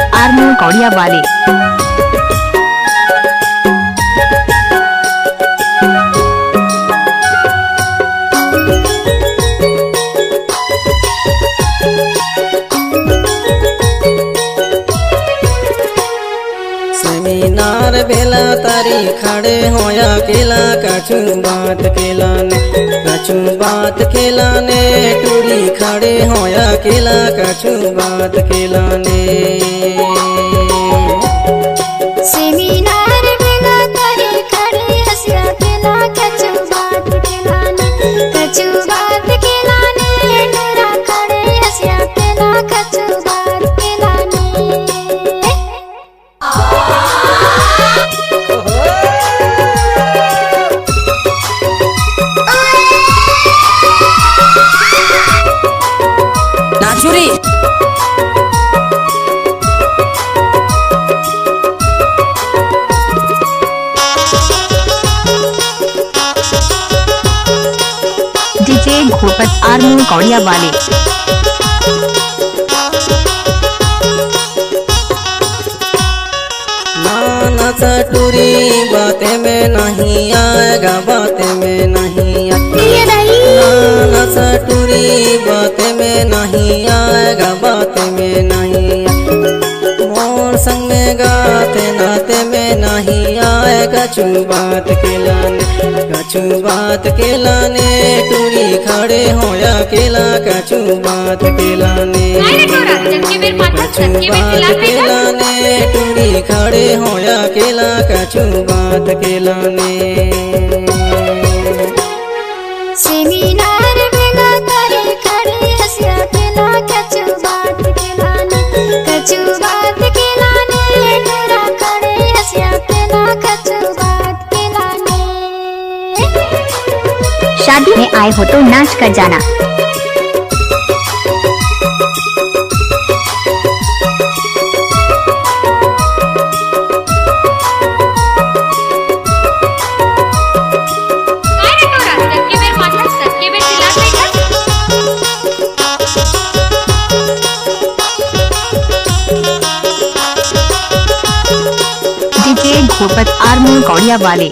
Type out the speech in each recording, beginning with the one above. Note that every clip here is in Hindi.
घोपत आरमू कौड़िया वाले। सेमिनार बेला तारी खड़े होया केला कछु बात केलाने, कछु बात केलाने टूरी खड़े होया केला कछु बात केलाने। सेमिनार बेला तारी खड़े हंसिया केला कछु बात केलाने, कछु बात केलाने टूरा खड़े हंसिया केला कछु बात केलाने। नाचुरी डीजे घोपत आरमू कौड़िया वाले। नाना चटूरी बातें में नहीं आएगा, बातें में नहीं आएगा। नाना चटूरी बातें में नहीं आएगा, बातें में नहीं आएगा। मोर संग में गाते नाते में नहीं आएगा। कछु बात केलाने, कछु बात केलाने टूरी खड़े होया केला कछु बात केलाने, कछु बात केलाने टूरी खड़े होया केला कछु बात केलाने। सेमिनार बेला तारी खड़े हंसिया केला कछु बात केलाने, कछु बात केलाने टूरा खड़े हंसिया केला कछु बात केलाने। शादी में आए हो तो नाच कर जाना। डीजे घोपत आरमू कौड़िया वाले।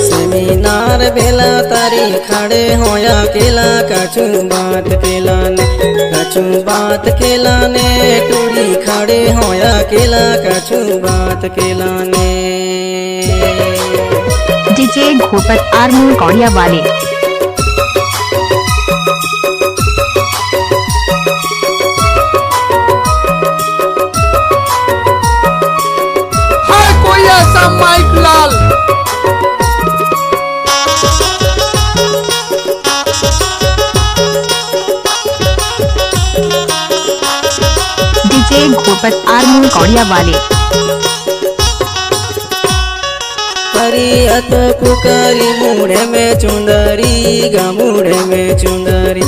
सेमिनार बेला तारी खड़े होया केला कछु बात केलाने, कछु बात केलाने टूरी खड़े होया केला कछु बात केलाने। डीजे घोपत आरमू कौड़िया वाले। हाय कोई ऐसा माइक लाल। डीजे घोपत आरमू कौड़िया वाले। करिया तो कुकरी मुड़े में चुंदरी गा मुड़े में चुंदरी,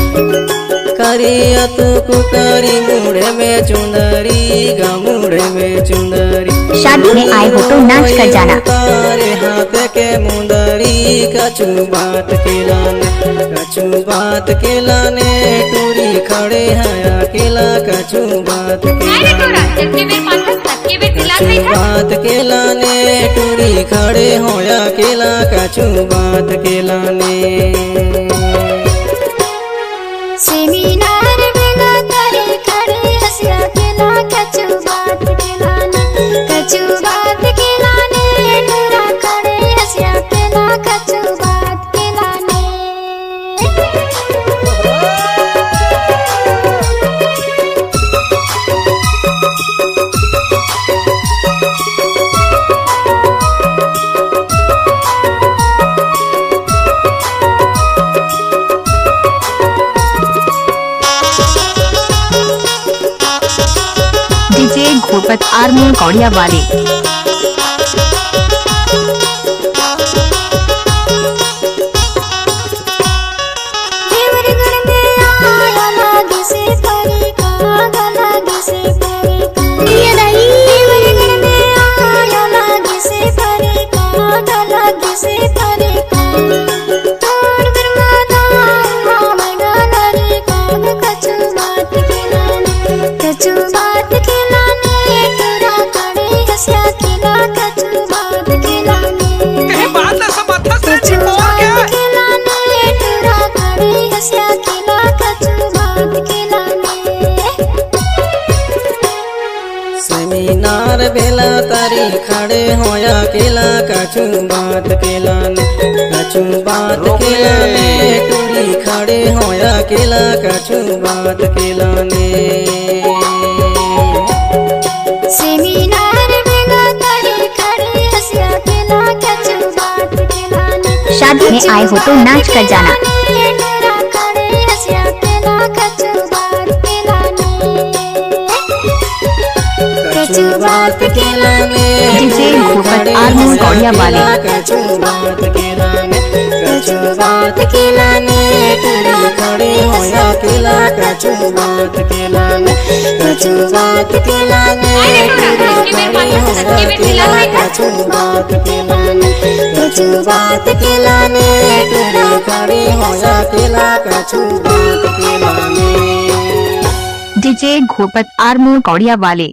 करिया तो कुकरी मुड़े में चुंदरी गा मुड़े में चुंदरी। शादी में आए हो तो नाच कर जाना। तारे हाथ के मुंदरी कछु बात केलाने, कछु बात केलाने टूरी खड़े हैं अकेला कछु बात केलाने, कछु बात केलाने टूरी खड़े होया केला कछु बात केलाने। सेमिनार बेला तारी खड़े हंसिया केला कछु बात केलाने, कछु बात केलाने टूरा खड़े हंसिया केला कछु बात केलाने। घोपत आरमू कौड़िया वाले। सेमिनार बेला तारी खड़े होया केला कछु बात केलाने कछु बात केलाने टूरी खड़े होया केला कछु बात केलाने। सेमिनार बेला तारी खड़े हंसिया केला कछु बात केलाने। शादी में आए हो तो नाच कर जाना। कछु बात केलाने डीजे घोपत आरमू कौड़िया वाले। कछु बात केलाने कछु बात केलाने टूरी खड़े होया केला कछु बात केलाने कछु बात केलाने टूरी खड़े होया केला कछु बात केलाने कछु बात केलाने टूरी खड़े होया केला कछु बात केलाने। डीजे घोपत आरमू कौड़िया वाले।